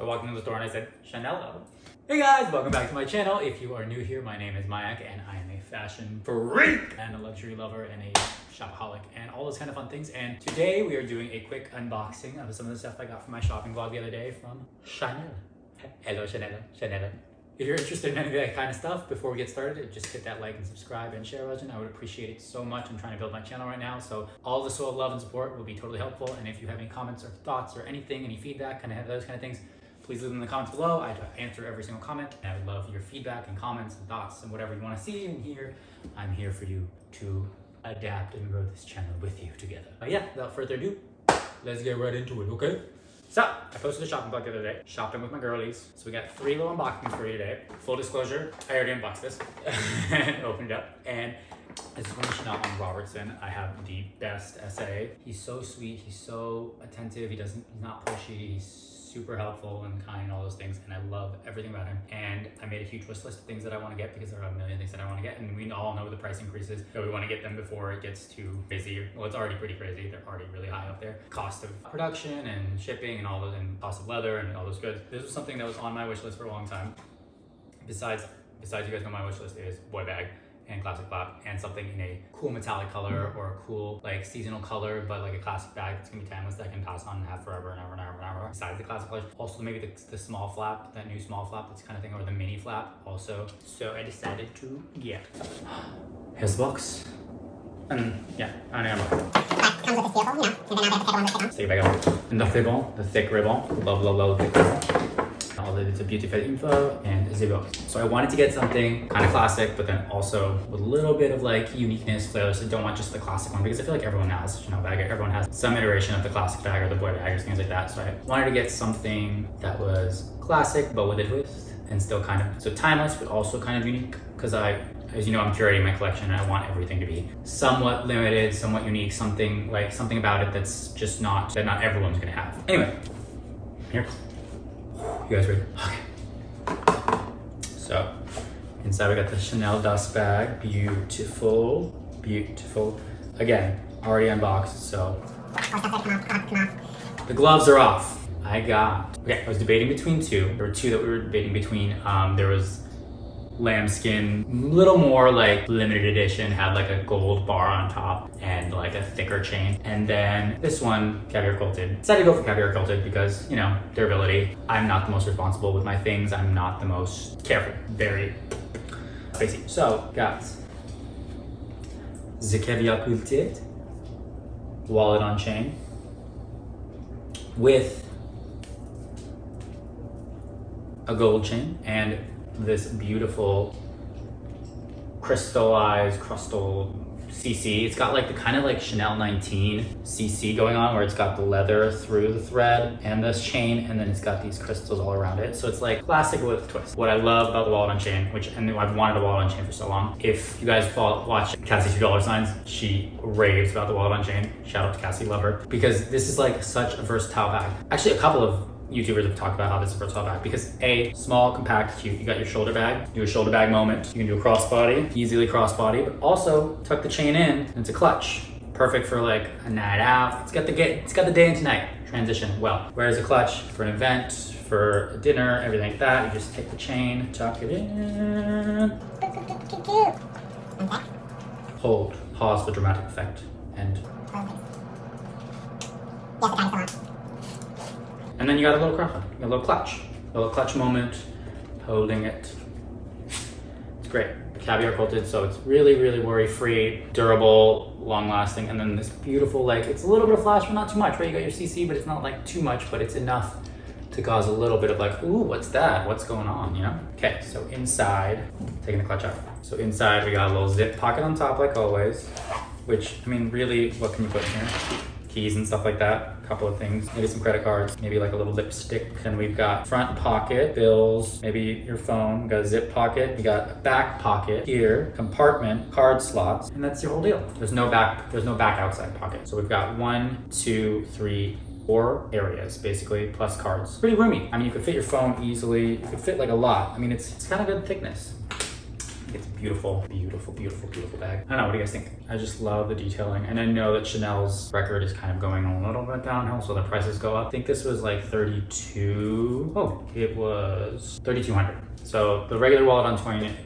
So I walked into the store and I said, Chanel. Hey guys, welcome back to my channel. If you are new here, my name is Mayak and I am a fashion freak and a luxury lover and a shopaholic and all those kind of fun things. And today we are doing a quick unboxing of some of the stuff I got from my shopping vlog the other day from Chanel. Hello Chanel. If you're interested in any of that kind of stuff, before we get started, just hit that like and subscribe and share button. I would appreciate it so much. I'm trying to build my channel right now, so all the sort of love and support will be totally helpful. And if you have any comments or thoughts or anything, any feedback, kind of those kind of things, please leave them in the comments below. I answer every single comment, and I would love your feedback and comments and thoughts and whatever you want to see and hear. I'm here for you to adapt and grow this channel with you together. But yeah, without further ado, let's get right into it, okay? So, I posted a shopping vlog the other day, shopping with my girlies. So we got 3 little unboxings for you today. Full disclosure, I already unboxed this and opened it up. And this is from Chanel on Robertson. I have the best SA. He's so sweet, he's so attentive, he's not pushy, he's super helpful and kind, all those things, and I love everything about him. And I made a huge wish list of things that I want to get because there are a million things that I want to get, and we all know the price increases, so we want to get them before it gets too crazy. Well, it's already pretty crazy. They're already really high up there. Cost of production and shipping and all those, and cost of leather and all those goods. This was something that was on my wish list for a long time. Besides you guys know my wish list is boy bag and classic flap and something in a cool metallic color or a cool like seasonal color, but like a classic bag that's gonna be timeless that I can pass on and have forever and ever and ever and ever. Besides the classic colors, also maybe the small flap, that new small flap, that's kind of thing, or the mini flap also. So I decided to get. Here's the box. And yeah, I know. Comes with this vehicle, you know, and then I have to take one with the bag and the thick ribbon. Love thick ribbon. All the bits of beauty fit info and the box. So I wanted to get something kind of classic, but then also with a little bit of like uniqueness, flair. So I don't want just the classic one because I feel like everyone has a Chanel bag. Everyone has some iteration of the classic bag or the boy bag or things like that. So I wanted to get something that was classic, but with a twist and still kind of, so timeless, but also kind of unique. Because as you know, I'm curating my collection and I want everything to be somewhat limited, somewhat unique, something about it that's just not everyone's gonna have. Anyway, here. You guys ready? Okay. So, inside we got the Chanel dust bag. Beautiful. Again, already unboxed, so. The gloves are off. I was debating between 2. There were 2 that we were debating between. There was lambskin, little more like limited edition, had like a gold bar on top and like a thicker chain. And then this one, caviar quilted. Decided to go for caviar quilted because, you know, durability. I'm not the most responsible with my things. I'm not the most careful. Very spacey. So, got the caviar quilted wallet on chain with a gold chain and this beautiful crystal CC. It's got like the kind of like Chanel 19 CC going on where it's got the leather through the thread and this chain, and then it's got these crystals all around it. So it's like classic with a twist. What I love about the wallet on chain, and I've wanted a wallet on chain for so long. If you guys watch Cassie $2 she raves about the wallet on chain. Shout out to Cassie, love her. Because this is like such a versatile bag. Actually, a couple of YouTubers have talked about how this is a versatile bag because A, small, compact, cute. You got your shoulder bag, do a shoulder bag moment. You can do a crossbody, easily crossbody, but also tuck the chain in and it's a clutch. Perfect for like a night out. It's got the day and night transition well. Whereas a clutch for an event, for a dinner, everything like that, you just take the chain, tuck it in. Hold, pause for dramatic effect, and. And then you got a little clutch moment, holding it. It's great. Caviar quilted, so it's really, really worry-free, durable, long-lasting, and then this beautiful, like, it's a little bit of flash, but not too much, right? You got your CC, but it's not like too much, but it's enough to cause a little bit of like, ooh, what's that? What's going on, you know? Okay, so inside, taking the clutch out. So inside we got a little zip pocket on top like always, which, I mean, really, what can you put in here? Keys and stuff like that, a couple of things, maybe some credit cards, maybe like a little lipstick. Then we've got front pocket, bills, maybe your phone. We got a zip pocket, we got a back pocket here, compartment, card slots, and that's your whole deal. There's no back outside pocket. So we've got 1, 2, 3, 4 areas basically, plus cards. Pretty roomy. I mean, you could fit your phone easily. You could fit like a lot. I mean, it's kind of good thickness. It's beautiful, beautiful, beautiful, beautiful bag. I don't know, what do you guys think? I just love the detailing. And I know that Chanel's record is kind of going a little bit downhill, so the prices go up. I think this was like 32. Oh, it was 3,200. So the regular wallet on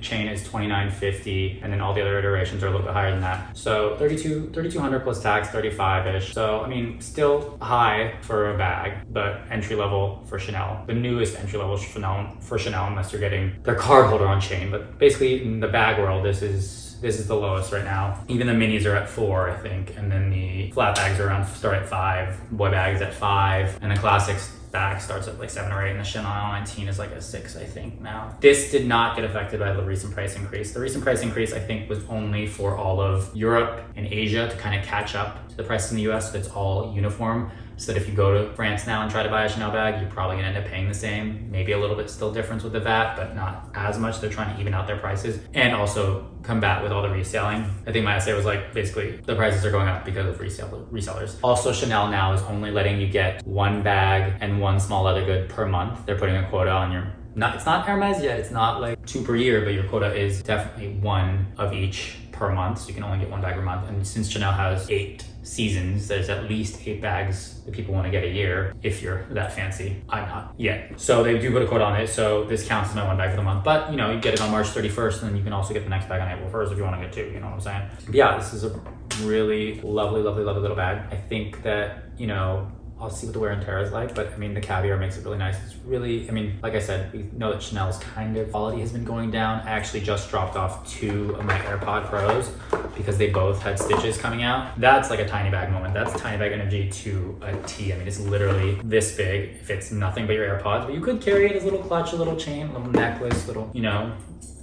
chain is $29.50, and then all the other iterations are a little bit higher than that. So 3,200 plus tax, 35-ish. So I mean, still high for a bag, but entry level for Chanel. The newest entry level for Chanel, unless you're getting their card holder on chain. But basically, in the bag world, this is the lowest right now. Even the minis are at 4, I think, and then the flat bags are start at 5. Boy bags at 5, and the classics bag starts at like 7 or 8, and the Chanel 19 is like a 6, I think now. This did not get affected by the recent price increase. The recent price increase, I think, was only for all of Europe and Asia to kind of catch up to the prices in the US, so it's all uniform. So that if you go to France now and try to buy a Chanel bag, you're probably gonna end up paying the same. Maybe a little bit still difference with the VAT, but not as much. They're trying to even out their prices and also combat with all the reselling. I think my essay was like, basically, the prices are going up because of resellers. Also, Chanel now is only letting you get 1 bag and 1 small leather good per month. They're putting a quota on your, it's not Hermes yet, it's not like 2 per year, but your quota is definitely 1 of each per month. So you can only get 1 bag per month. And since Chanel has 8 seasons, there's at least 8 bags that people want to get a year if you're that fancy. I'm not yet. So they do put a quote on it, so this counts as my 1 bag for the month. But you know, you get it on March 31st, and then you can also get the next bag on April 1st if you want to get 2, you know what I'm saying? But yeah, this is a really lovely, lovely, lovely little bag. I think that, you know, I'll see what the wear and tear is like, but I mean, the caviar makes it really nice. It's really, I mean, like I said, we know that Chanel's kind of quality has been going down. I actually just dropped off 2 of my AirPod Pros because they both had stitches coming out. That's like a tiny bag moment. That's tiny bag energy to a T. I mean, it's literally this big if it's nothing but your AirPods, but you could carry it as a little clutch, a little chain, a little necklace, little, you know,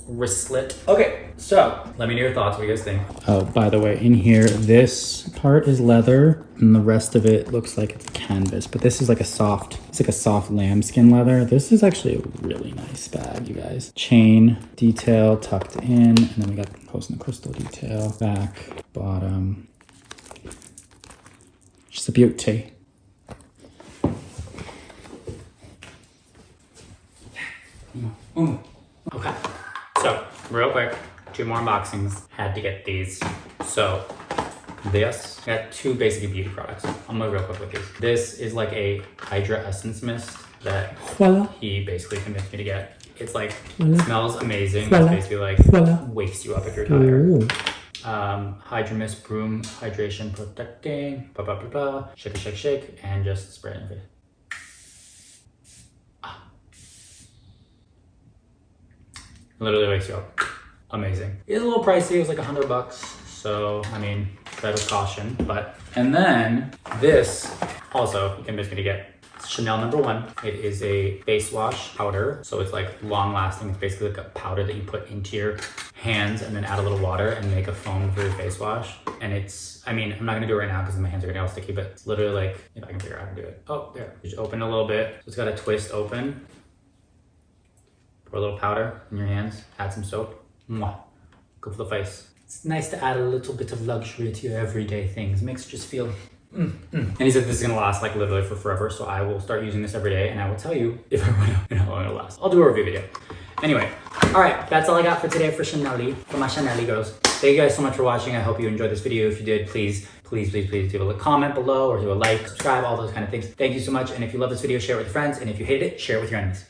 wristlet. Okay, so let me know your thoughts. What do you guys think? Oh, by the way, in here, this part is leather and the rest of it looks like it's canvas, but this is like it's like a soft lambskin leather. This is actually a really nice bag, you guys. Chain detail tucked in, and then we got post and crystal detail, back, bottom. Just a beauty. Okay. So, real quick, 2 more unboxings. Had to get these. So, this, I got 2 basically beauty products. I'm gonna go real quick with these. This is like a Hydra Essence Mist that he basically convinced me to get. It's like, smells amazing. It's basically like, wakes you up if you're tired. Hydra Mist Broom Hydration Protecting, blah, blah, blah, blah. Shake, shake, shake, and just spray it in your face. Literally wakes you up. Amazing. It's a little pricey. It was like $100. So, I mean, tread with caution. But, and then this also, you convinced me to get Chanel #1. It is a face wash powder. So it's like long lasting. It's basically like a powder that you put into your hands and then add a little water and make a foam for your face wash. And it's, I mean, I'm not gonna do it right now because my hands are gonna get all sticky, but it's literally like, if I can figure out how to do it. Oh, there. You just open a little bit. So it's got a twist open. Pour a little powder in your hands, add some soap. Mwah. Go for the face. It's nice to add a little bit of luxury to your everyday things. Makes it just feel And he said this is gonna last like literally for forever, so I will start using this every day and I will tell you if I run out and how long it'll last. I'll do a review video. Anyway, all right, that's all I got for today for my Chanel goes. Thank you guys so much for watching. I hope you enjoyed this video. If you did, please leave a comment below or do a like, subscribe, all those kind of things. Thank you so much. And if you love this video, share it with your friends. And if you hate it, share it with your enemies.